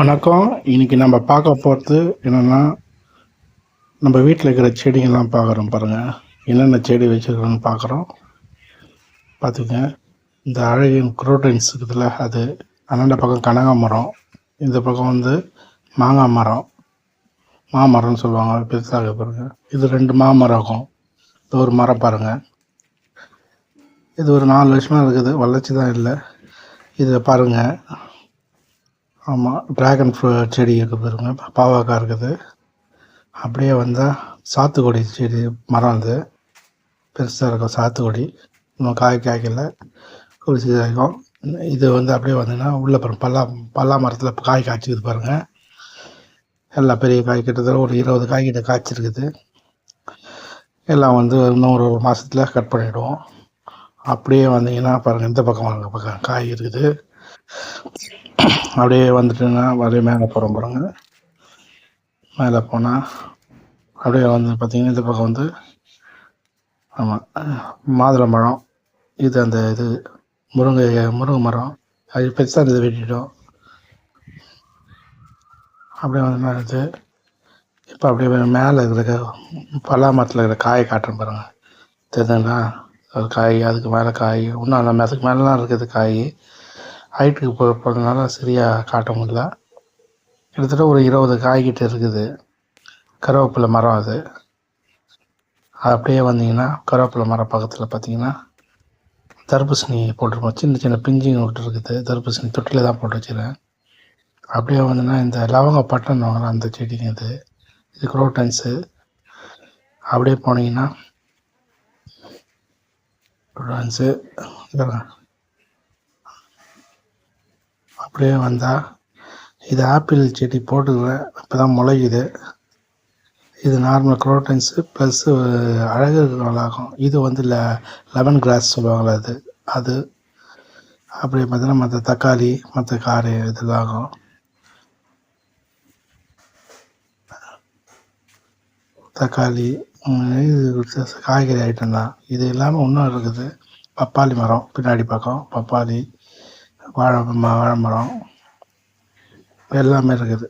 வணக்கம். இன்னைக்கு நம்ம பார்க்க போகிறது என்னென்னா, நம்ம வீட்டில் இருக்கிற செடிங்கள்லாம் பார்க்குறோம் பாருங்கள். என்னென்ன செடி வச்சுருக்கிறோன்னு பார்க்குறோம். பார்த்துங்க, இந்த அழகின் குரோட்டன்ஸ் இருக்குதுல்ல, அது அந்தாண்ட பக்கம் கனகாமரம், இந்த பக்கம் வந்து மாங்காய் மரம், மாமரம்னு சொல்லுவாங்க, பெருசாக பாருங்கள். இது 2 மாமரம் இருக்கும். இது ஒரு மரம் பாருங்கள். இது ஒரு 4 வருஷமாக இருக்குது, வளர்ச்சி தான் இல்லை. இதை பாருங்கள். ஆமாம், ட்ராகன் ஃப்ரூட் செடி இருக்குது பாருங்க, பாவக்காய் இருக்குது. அப்படியே வந்தால் சாத்துக்குடி செடி மரம், அது பெருசாக இருக்கும். சாத்துக்குடி இன்னும் காய்க்கல, குடிச்சு காய்க்கும். இது வந்து அப்படியே வந்தீங்கன்னா உள்ளே பாருங்கள், பல்லா மரத்தில் காய் காய்ச்சிக்குது பாருங்கள். எல்லாம் பெரிய காய், கிட்டத்தட்ட ஒரு 20 காய்கிட்ட காய்ச்சிருக்குது. எல்லாம் வந்து இன்னும் ஒரு மாதத்தில் கட் பண்ணிவிடுவோம். அப்படியே வந்தீங்கன்னா பாருங்கள், இந்த பக்கம் பக்கம் காய் இருக்குது. அப்படியே வந்துட்டுன்னா அப்படியே மேலே போகிறோம் பாருங்க. மேலே போனால் அப்படியே வந்து பார்த்திங்கன்னா இந்த பக்கம் வந்து ஆமாம் மாதுளை மரம், இது அந்த இது முருங்கை மரம், அது பெருசாக இருந்தது, வெட்டிட்டோம். அப்படியே வந்து மேலே இப்போ அப்படியே மேலே இருக்கிற பலா மரத்தில் இருக்கிற காயை காட்டுறேன் பாருங்கள். தெரியுதுங்களா? அது காய், அதுக்கு மேலே காய், இன்னும் நம்ம அதுக்கு மேலெலாம் இருக்குது காய். ஹைட்டுக்கு போகிறதுனால சரியாக காட்ட முடியல. கிட்டத்தட்ட ஒரு 20 காய்கிட்ட இருக்குது. கருவேப்பிலை மரம் அது. அப்படியே வந்தீங்கன்னா கருவேப்பிலை மரம் பக்கத்தில் பார்த்தீங்கன்னா தர்பூசணி போட்டிருப்போம். சின்ன சின்ன பிஞ்சுங்க விட்டுருக்குது. தர்பூசணி தொட்டில் தான் போட்டு வச்சுருக்கேன். அப்படியே வந்துன்னா இந்த லவங்க பட்டன் வாங்கலாம், அந்த செடிங்க இது குரோட்டன்ஸு. அப்படியே போனீங்கன்னா குரோட்டன்ஸு அப்படியே வந்தால் இது ஆப்பிள் செடி போட்டுக்கிறேன், இப்போ தான் முளைக்குது. இது நார்மல் குரோட்டன்ஸு ப்ளஸ்ஸு அழகு நல்லாகும். இது வந்து லெமன் கிராஸ் சொல்லுவாங்களே, அது அப்படியே பார்த்தீங்கன்னா மற்ற தக்காளி, மற்ற காரை இதெல்லாம் தக்காளி, இது காய்கறி ஐட்டம் தான். இது இல்லாமல் இன்னும் இருக்குது. பப்பாளி மரம் பின்னாடி பக்கம், பப்பாளி, வாழை மரம் எல்லாமே இருக்குது.